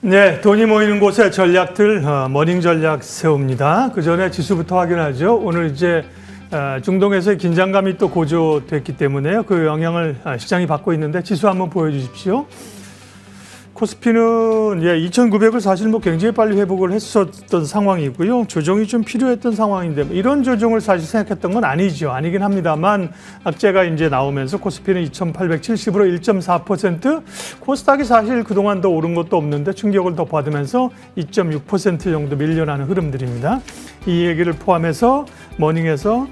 네, 돈이 모이는 곳의 전략들 머닝 전략 세웁니다. 그 전에 지수부터 확인하죠. 오늘 이제 중동에서의 긴장감이 또 고조됐기 때문에요. 그 영향을 시장이 받고 있는데 지수 한번 보여주십시오. 코스피는 2,900을 사실 굉장히 빨리 회복을 했었던 상황이고요. 조정이 좀 필요했던 상황인데 이런 조정을 사실 생각했던 건 아니죠. 아니긴 합니다만 악재가 이제 나오면서 코스피는 2,870으로 1.4%, 코스닥이 사실 그동안 더 오른 것도 없는데 충격을 더 받으면서 2.6% 정도 밀려나는 흐름들입니다. 이 얘기를 포함해서 머닝에서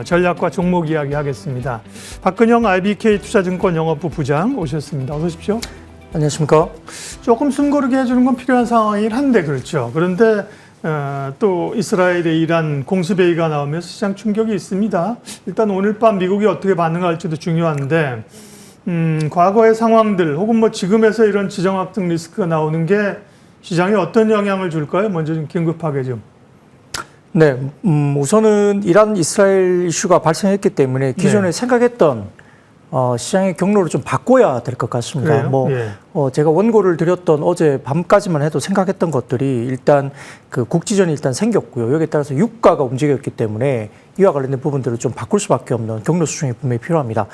전략과 종목 이야기 하겠습니다. 박근영 IBK 투자증권 영업부 부장 오셨습니다. 어서 오십시오. 안녕하십니까. 조금 숨고르게 해주는 건 필요한 상황이긴 한데 그렇죠. 그런데 또 이스라엘의 이란 공습회의가 나오면서 시장 충격이 있습니다. 일단 오늘 밤 미국이 어떻게 반응할지도 중요한데 과거의 상황들 혹은 지금에서 이런 지정학적 리스크가 나오는 게 시장에 어떤 영향을 줄까요? 먼저 좀 긴급하게 좀. 네, 우선은 이란 이스라엘 이슈가 발생했기 때문에 기존에 생각했던 시장의 경로를 좀 바꿔야 될 것 같습니다. 제가 원고를 드렸던 어제 밤까지만 해도 생각했던 것들이 일단 그 국지전이 일단 생겼고요. 여기에 따라서 유가가 움직였기 때문에 이와 관련된 부분들을 좀 바꿀 수밖에 없는 경로 수정이 분명히 필요합니다.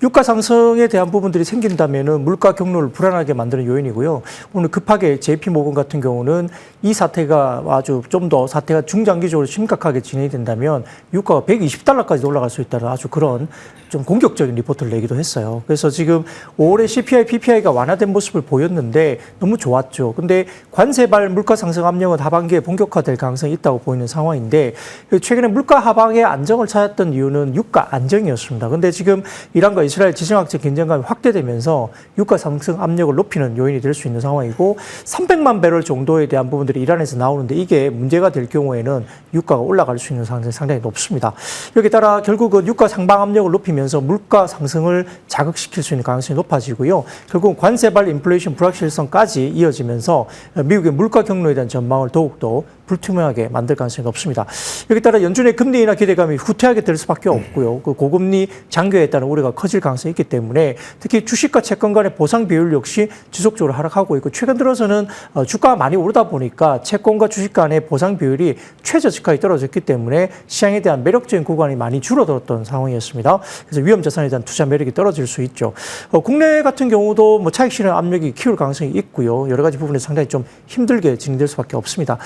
유가 상승에 대한 부분들이 생긴다면은 물가 경로를 불안하게 만드는 요인이고요. 오늘 급하게 JP모건 같은 경우는 이 사태가 아주 좀 더 사태가 중장기적으로 심각하게 진행이 된다면 유가가 120달러까지 올라갈 수 있다는 아주 그런 좀 공격적인 리포트를 내기도 했어요. 그래서 지금 5월에 CPI, PPI가 완화된 모습을 보였는데 너무 좋았죠. 근데 관세발 물가 상승 압력은 하반기에 본격화될 가능성이 있다고 보이는 상황인데 최근에 물가 하방에 안정을 찾았던 이유는 유가 안정이었습니다. 근데 지금 이란과 이스라엘 지정학적 긴장감이 확대되면서 유가 상승 압력을 높이는 요인이 될 수 있는 상황이고 300만 배럴 정도에 대한 부분들이 이란에서 나오는데 이게 문제가 될 경우에는 유가가 올라갈 수 있는 가능성이 상당히 높습니다. 여기에 따라 결국은 유가 상방 압력을 높이면서 물가 상승을 자극시킬 수 있는 가능성이 높아지고요. 결국 관세발 인플레이션 불확실성까지 이어지면서 미국의 물가 경로에 대한 전망을 더욱더 불투명하게 만들 가능성이 높습니다. 여기에 따라 연준의 금리 인하 기대감이 후퇴하게 될 수밖에 없고요. 그 고금리 장기화에 따른 우려가 커질 가능성이 있기 때문에 특히 주식과 채권 간의 보상 비율 역시 지속적으로 하락하고 있고 최근 들어서는 주가가 많이 오르다 보니까 채권과 주식 간의 보상 비율이 최저치까지 떨어졌기 때문에 시장에 대한 매력적인 구간이 많이 줄어들었던 상황이었습니다. 그래서 위험 자산에 대한 투자 매력이 떨어질 수 있죠. 국내 같은 경우도 차익 실현 압력이 키울 가능성이 있고요. 여러 가지 부분에서 상당히 좀 힘들게 진행될 수밖에 없습니다.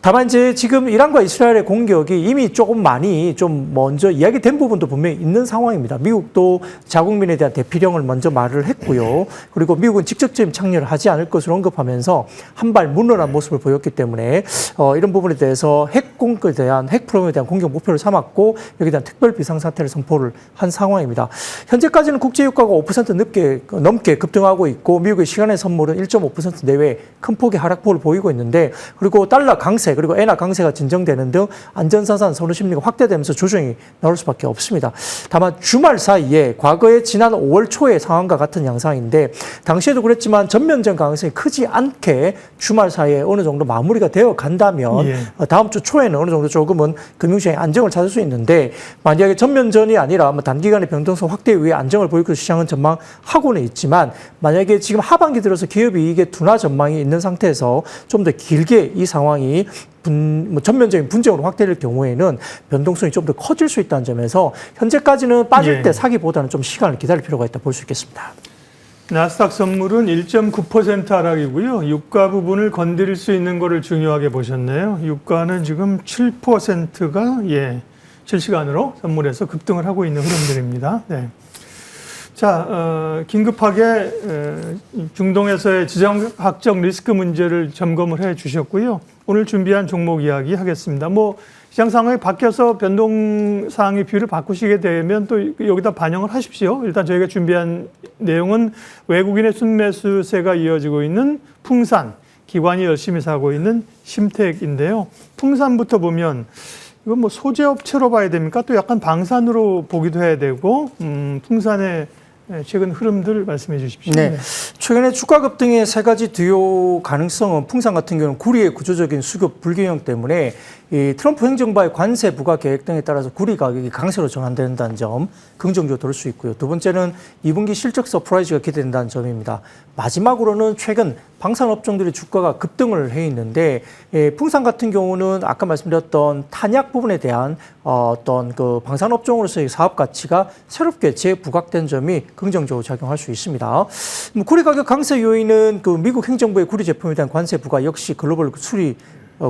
다만 이제 지금 이란과 이스라엘의 공격이 이미 조금 많이 좀 먼저 이야기된 부분도 분명히 있는 상황입니다. 미국도 자국민에 대한 대피령을 먼저 말을 했고요. 그리고 미국은 직접적인 창렬을 하지 않을 것으로 언급하면서 한 발 물러난 모습을 보였기 때문에 이런 부분에 대해서 핵 프로그램에 대한 공격 목표를 삼았고 여기에 대한 특별 비상사태를 선포를 한 상황입니다. 현재까지는 국제유가가 5% 넘게 급등하고 있고 미국의 시간의 선물은 1.5% 내외 큰 폭의 하락폭을 보이고 있는데 그리고 달러 강세 그리고 엔화 강세가 진정되는 등 안전자산 선호 심리가 확대되면서 조정이 나올 수밖에 없습니다. 다만 주말 사이에 과거에 지난 5월 초의 상황과 같은 양상인데 당시에도 그랬지만 전면전 가능성이 크지 않게 주말 사이에 어느 정도 마무리가 되어 간다면 다음 주 초에는 어느 정도 조금은 금융시장의 안정을 찾을 수 있는데 만약에 전면전이 아니라 단기간의 변동성 확대 이후에 안정을 보일 것으로 시장은 전망하고는 있지만 만약에 지금 하반기 들어서 기업이익의 둔화 전망이 있는 상태에서 좀 더 길게 이 상황이 전면적인 분쟁으로 확대될 경우에는 변동성이 좀 더 커질 수 있다는 점에서 현재까지는 빠질 때 사기보다는 좀 시간을 기다릴 필요가 있다 볼 수 있겠습니다. 나스닥 선물은 1.9% 하락이고요. 유가 부분을 건드릴 수 있는 거를 중요하게 보셨네요. 유가는 지금 7%가 실시간으로 선물에서 급등을 하고 있는 흐름들입니다. 네. 자, 긴급하게 중동에서의 지정학적 리스크 문제를 점검을 해 주셨고요. 오늘 준비한 종목 이야기 하겠습니다. 시장 상황이 바뀌어서 변동 사항의 비율을 바꾸시게 되면 또 여기다 반영을 하십시오. 일단 저희가 준비한 내용은 외국인의 순매수세가 이어지고 있는 풍산, 기관이 열심히 사고 있는 심택인데요. 풍산부터 보면 이건 소재업체로 봐야 됩니까? 또 약간 방산으로 보기도 해야 되고, 풍산의 최근 흐름들 말씀해 주십시오. 네. 최근에 주가 급등의 세 가지 주요 가능성은 풍산 같은 경우는 구리의 구조적인 수급 불균형 때문에 이 트럼프 행정부의 관세 부과 계획 등에 따라서 구리 가격이 강세로 전환된다는 점 긍정적으로 들을 수 있고요. 두 번째는 2분기 실적 서프라이즈가 기대된다는 점입니다. 마지막으로는 최근 방산업종들의 주가가 급등을 해 있는데 풍산 같은 경우는 아까 말씀드렸던 탄약 부분에 대한 어떤 그 방산업종으로서의 사업 가치가 새롭게 재부각된 점이 긍정적으로 작용할 수 있습니다. 구리 가격 강세 요인은 그 미국 행정부의 구리 제품에 대한 관세 부과 역시 글로벌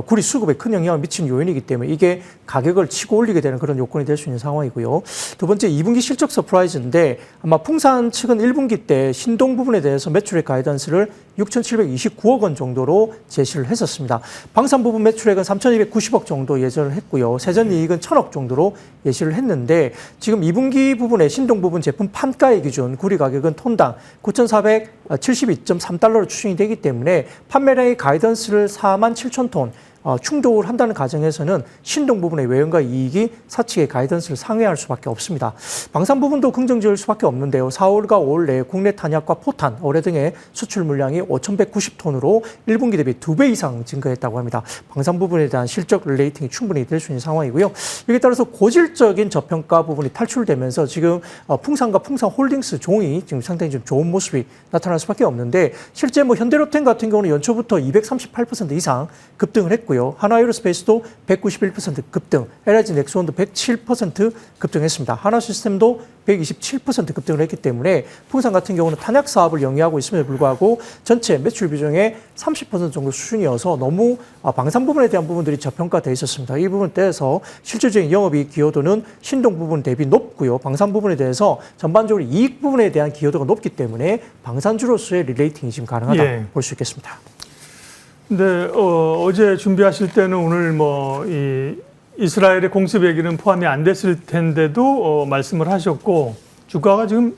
구리 수급에 큰 영향을 미치는 요인이기 때문에 이게 가격을 치고 올리게 되는 그런 요건이 될 수 있는 상황이고요. 두 번째 2분기 실적 서프라이즈인데 아마 풍산 측은 1분기 때 신동 부분에 대해서 매출액 가이던스를 6,729억 원 정도로 제시를 했었습니다. 방산 부분 매출액은 3,290억 정도 예정을 했고요. 세전이익은 1,000억 정도로 예시를 했는데 지금 2분기 부분에 신동 부분 제품 판가의 기준 구리 가격은 톤당 9,472.3달러로 추정이 되기 때문에 판매량의 가이던스를 47,000톤 충족을 한다는 가정에서는 신동 부분의 외형과 이익이 사측의 가이던스를 상회할 수밖에 없습니다. 방산 부분도 긍정적일 수밖에 없는데요. 4월과 5월 내에 국내 탄약과 포탄, 어뢰 등의 수출 물량이 5,190톤으로 1분기 대비 2배 이상 증가했다고 합니다. 방산 부분에 대한 실적 릴레이팅이 충분히 될 수 있는 상황이고요. 여기에 따라서 고질적인 저평가 부분이 탈출되면서 지금 풍산과 풍산홀딩스 종이 지금 상당히 좀 좋은 모습이 나타날 수밖에 없는데 실제 현대로템 같은 경우는 연초부터 238% 이상 급등을 했고요. 하나에어로스페이스도 191% 급등, LG 넥스원도 107% 급등했습니다. 하나시스템도 127% 급등을 했기 때문에 풍산 같은 경우는 탄약 사업을 영위하고 있음에도 불구하고 전체 매출 비중의 30% 정도 수준이어서 너무 방산 부분에 대한 부분들이 저평가되어 있었습니다. 이 부분 떼서 실질적인 영업이익 기여도는 신동 부분 대비 높고요. 방산 부분에 대해서 전반적으로 이익 부분에 대한 기여도가 높기 때문에 방산주로서의 릴레이팅이 지금 가능하다 볼 수 있겠습니다. 근데 어제 준비하실 때는 오늘 이 이스라엘의 공습 얘기는 포함이 안 됐을 텐데도 말씀을 하셨고 주가가 지금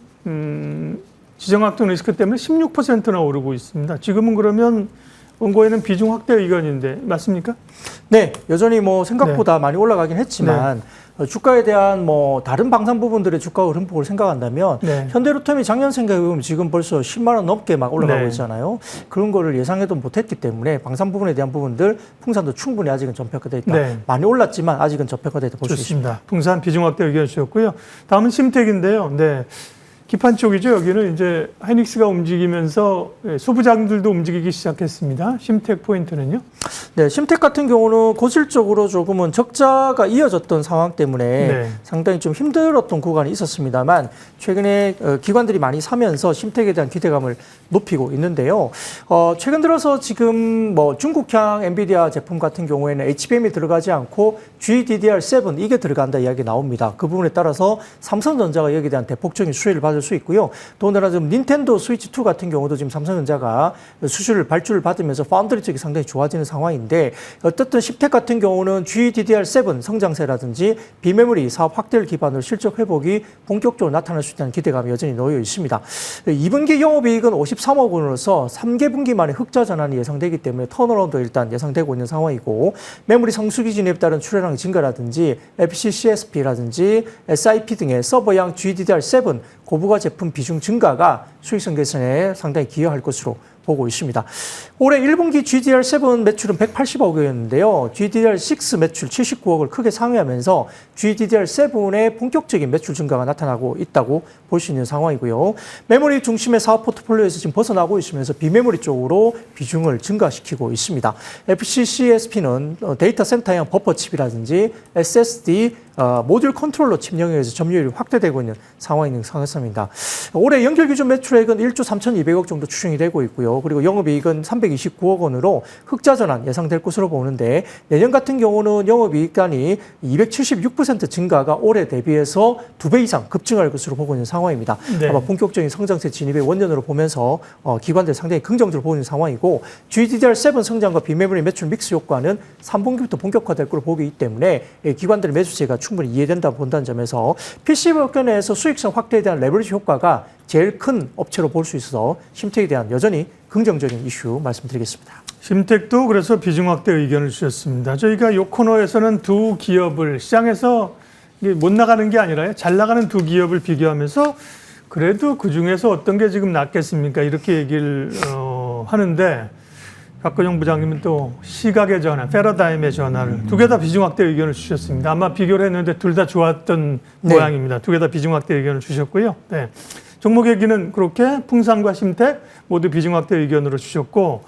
지정학적 리스크 때문에 16%나 오르고 있습니다. 지금은 그러면 원고에는 비중 확대 의견인데 맞습니까? 네, 여전히 생각보다 많이 올라가긴 했지만 주가에 대한 다른 방산 부분들의 주가 흐름폭을 생각한다면 현대로템이 작년 생각해 보면 지금 벌써 10만 원 넘게 막 올라가고 있잖아요. 그런 거를 예상해도 못했기 때문에 방산 부분에 대한 부분들 풍산도 충분히 아직은 저평가돼 있다. 많이 올랐지만 아직은 저평가돼 있다 볼 수 있습니다. 풍산 비중 확대 의견 주셨고요. 다음은 심택인데요. 기판 쪽이죠. 여기는 이제 하이닉스가 움직이면서 소부장들도 움직이기 시작했습니다. 심택 포인트는요? 네, 심택 같은 경우는 고질적으로 조금은 적자가 이어졌던 상황 때문에 상당히 좀 힘들었던 구간이 있었습니다만 최근에 기관들이 많이 사면서 심택에 대한 기대감을 높이고 있는데요. 최근 들어서 지금 중국향 엔비디아 제품 같은 경우에는 HBM이 들어가지 않고 GDDR7 이게 들어간다 이야기 나옵니다. 그 부분에 따라서 삼성전자가 여기에 대한 대폭적인 수혜를 받을 수 있고요. 더군다나 지금 닌텐도 스위치2 같은 경우도 지금 삼성전자가 발주를 받으면서 파운드리 쪽이 상당히 좋아지는 상황인데 어쨌든 심택 같은 경우는 GDDR7 성장세라든지 비메모리 사업 확대를 기반으로 실적 회복이 본격적으로 나타날 수 있다는 기대감이 여전히 놓여 있습니다. 2분기 영업이익은 53억 원으로서 3개 분기 만에 흑자 전환이 예상되기 때문에 턴어라운드 일단 예상되고 있는 상황이고 메모리 성수기 진입에 따른 출하량 증가라든지 FCCSP라든지 SIP 등의 서버양 GDDR7 고부가 제품 비중 증가가 수익성 개선에 상당히 기여할 것으로 보고 있습니다. 올해 1분기 GDDR7 매출은 180억 원이었는데요. GDDR6 매출 79억을 크게 상회하면서 GDDR7의 본격적인 매출 증가가 나타나고 있다고 볼 수 있는 상황이고요. 메모리 중심의 사업 포트폴리오에서 지금 벗어나고 있으면서 비메모리 쪽으로 비중을 증가시키고 있습니다. FCCSP는 데이터 센터형 버퍼 칩이라든지 SSD 모듈 컨트롤러 칩 영역에서 점유율이 확대되고 있는 상황인 상황입니다. 올해 연결 기준 매출액은 1조 3,200억 정도 추정이 되고 있고요. 그리고 영업이익은 329억 원으로 흑자 전환 예상될 것으로 보는데 내년 같은 경우는 영업이익단이 276% 증가가 올해 대비해서 2배 이상 급증할 것으로 보고 있는 상황입니다. 아마 본격적인 성장세 진입의 원년으로 보면서 기관들 상당히 긍정적으로 보고 있는 상황이고 GDDR7 성장과 비메모리 매출 믹스 효과는 3분기부터 본격화될 것으로 보기 때문에 기관들의 매수세가 충분히 이해된다 본다는 점에서 PCB 업계 내에서 수익성 확대에 대한 레버리지 효과가 제일 큰 업체로 볼 수 있어서 심택에 대한 여전히 긍정적인 이슈 말씀드리겠습니다. 심택도 그래서 비중 확대 의견을 주셨습니다. 저희가 이 코너에서는 두 기업을 시장에서 못 나가는 게 아니라요. 잘 나가는 두 기업을 비교하면서 그래도 그중에서 어떤 게 지금 낫겠습니까? 이렇게 얘기를 하는데 박근영 부장님은 또 시각의 전환, 패러다임의 전환을 두 개 다 비중 확대 의견을 주셨습니다. 아마 비교를 했는데 둘 다 좋았던 모양입니다. 두 개 다 비중 확대 의견을 주셨고요. 네. 종목 얘기는 그렇게 풍산과 심택 모두 비중 확대 의견으로 주셨고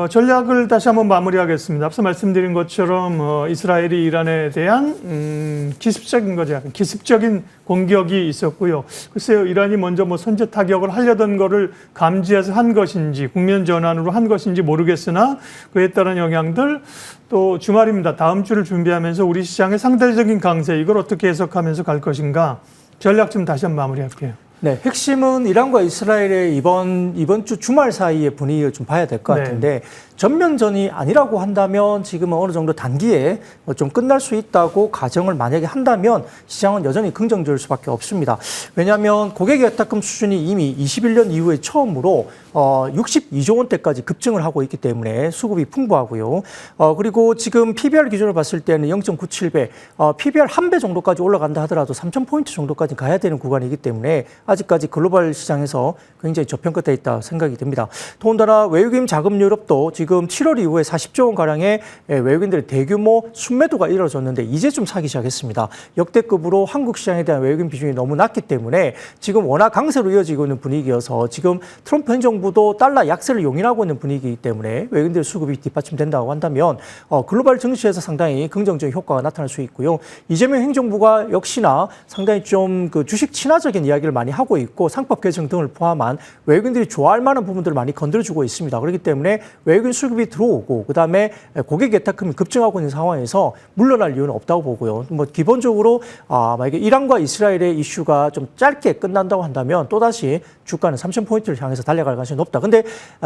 전략을 다시 한번 마무리하겠습니다. 앞서 말씀드린 것처럼 이스라엘이 이란에 대한 기습적인 거죠. 기습적인 공격이 있었고요. 글쎄요, 이란이 먼저 뭐 선제 타격을 하려던 거를 감지해서 한 것인지 국면 전환으로 한 것인지 모르겠으나 그에 따른 영향들 또 주말입니다. 다음 주를 준비하면서 우리 시장의 상대적인 강세 이걸 어떻게 해석하면서 갈 것인가 전략 좀 다시 한번 마무리할게요. 네, 핵심은 이란과 이스라엘의 이번 주 주말 사이의 분위기를 좀 봐야 될 것 같은데 전면전이 아니라고 한다면 지금은 어느 정도 단기에 좀 끝날 수 있다고 가정을 만약에 한다면 시장은 여전히 긍정적일 수밖에 없습니다. 왜냐하면 고객예탁금 수준이 이미 21년 이후에 처음으로 62조 원대까지 급증을 하고 있기 때문에 수급이 풍부하고요. 그리고 지금 PBR 기준으로 봤을 때는 0.97배, PBR 1배 정도까지 올라간다 하더라도 3,000포인트 정도까지 가야 되는 구간이기 때문에 아직까지 글로벌 시장에서 굉장히 저평가되어 있다 생각이 듭니다. 더군다나 외국인 자금 유럽도 지금 7월 이후에 40조 원가량의 외국인들의 대규모 순매도가 이루어졌는데 이제 좀 사기 시작했습니다. 역대급으로 한국 시장에 대한 외국인 비중이 너무 낮기 때문에 지금 워낙 강세로 이어지고 있는 분위기여서 지금 트럼프 행정부도 달러 약세를 용인하고 있는 분위기이기 때문에 외국인들의 수급이 뒷받침된다고 한다면 글로벌 증시에서 상당히 긍정적인 효과가 나타날 수 있고요. 이재명 행정부가 역시나 상당히 좀 그 주식 친화적인 이야기를 많이 하고 있고 상법 개정 등을 포함한 외국인들이 좋아할 만한 부분들을 많이 건드려주고 있습니다. 그렇기 때문에 외국인 수급이 들어오고 그다음에 고객 예탁금이 급증하고 있는 상황에서 물러날 이유는 없다고 보고요. 뭐 기본적으로 만약에 이란과 이스라엘의 이슈가 좀 짧게 끝난다고 한다면 또다시 주가는 3,000포인트를 향해서 달려갈 가능성이 높다. 근데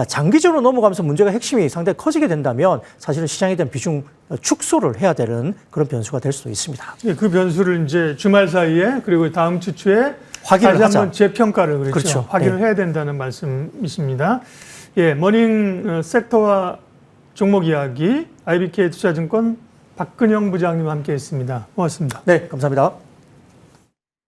장기적으로 넘어가면서 문제가 핵심이 상당히 커지게 된다면 사실은 시장에 대한 비중 축소를 해야 되는 그런 변수가 될 수도 있습니다. 예, 그 변수를 이제 주말 사이에 그리고 다음 주 초에 확인을 다시 한번 재평가를 그렇죠. 확인을 해야 된다는 말씀이십니다. 예, 머닝 섹터와 종목 이야기 IBK 투자증권 박근영 부장님과 함께했습니다. 고맙습니다. 네, 감사합니다.